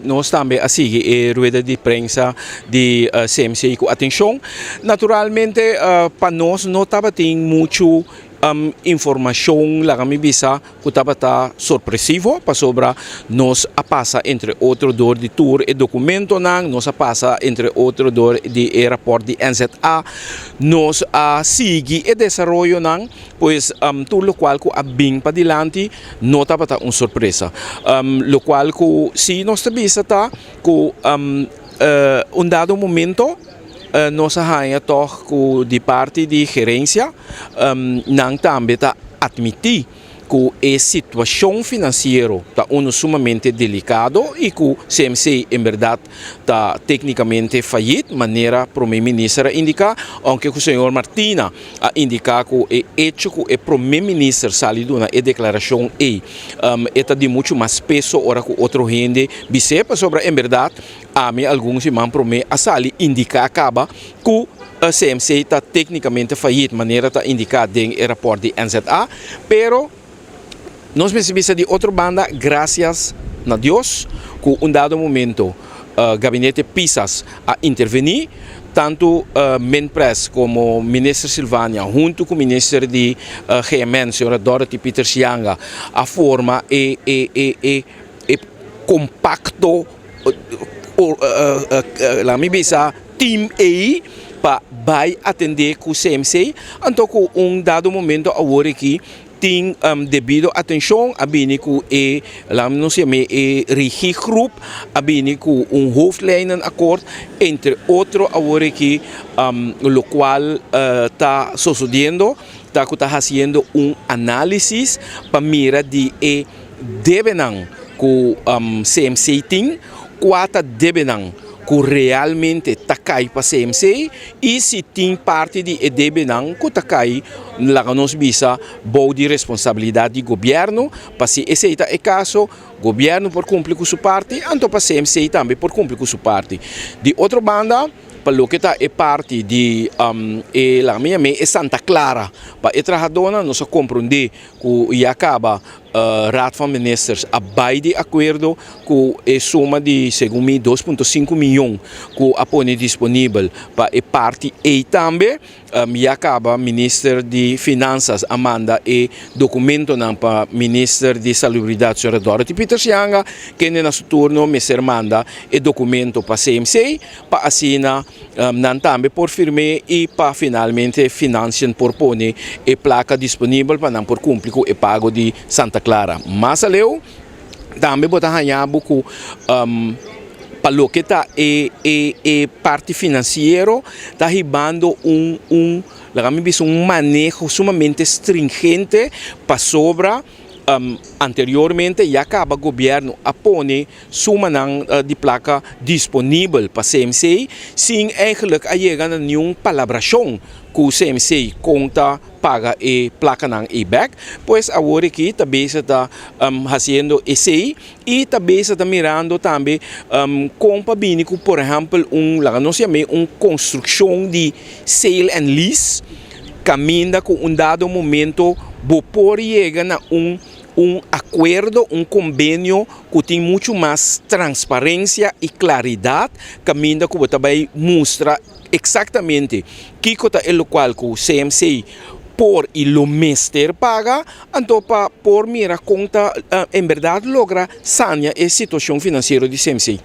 nós também a seguir a rueda de prensa de CMC com atenção. Naturalmente, para nós não estava tendo muito informação lá que bisa que estava surpresivo para sobre nós a passa entre outro dor de tour e documento nós a passa entre outro dor de aeroporto de NZA nós a seguir e desenvolvimento nang pois tudo lo qual a bem para dilante não estava surpresa lo qual se nós bisa que dado momento nós arranha toch de parte de gerência não também está admitir que a situação financeira está sumamente delicado e que o CMC em verdade está tecnicamente fallido, maneira para o primeiro-ministro indicar, aunque o senhor Martina indicar que o hecho que o primeiro-ministro saliu na declaração está de muito mais peso ora que outro gente bisepa sobre em verdade há alguns irmãos para mim a sali indicar acaba que a CMC está tecnicamente fallido, maneira está indicada em aeroporto de NZA, pero nós percebemos de outra banda, graças a Deus, que dado momento o gabinete Pisas a intervenir, tanto Menpress como o ministro Silvânia, junto com o ministro de GMN, a senhora Dorothy Peter Sianga, a forma e compacto, lá me bisa, team A, para atender com o CMC, então com dado momento agora aqui tem devido atenção a bem com lá não se chama regigroup a bem com hoofdlijnen acordo entre outro agora aqui o qual está sucedendo está fazendo análise para mirar de debenang com CMC tem quatro debenang que realmente takai para CMC e se tem parte de debenang que takai lá nós bisa boa de responsabilidade do governo para se esse é o caso governo por cumprir com sua parte então para CMC também por cumprir com sua parte de outra banda para o que está é parte de lá minha é Santa Clara para a trabalhadora nós compreender que acaba Raad van Ministers abai de acordo com a soma de segundo 2,5 milhões que apone disponível para a parte E também e acaba Ministro de Finanças Amanda e documento para Ministro de Salubridade senhora Dorothy Peter Sianga que no seu turno me manda e documento para CMC para assinar também por firme e para finalmente financiar por pone a placa disponível para não por cumprir o pago de Santa Clara. Mas aleu também botar hanhabo que para o que está parte financeiro está ribando um manejo sumamente stringente para sobra anteriormente já acaba o governo a pôr suma de placa disponível para CMC sem eigenlijk a chegar a nenhuma palabração que o CMC conta paga a placa ng e-back, pois agora aqui também está fazendo esse e também está mirando também com pabínico, por exemplo, nós chamamos construção de sale and lease, caminha com dado momento, por chegar a acordo, convênio que tem muito mais transparência e claridade, caminha que também mostra exatamente que é o qual o CMC por o mestre paga, então por mira conta em verdade logra sanear a situação financeira de CMC.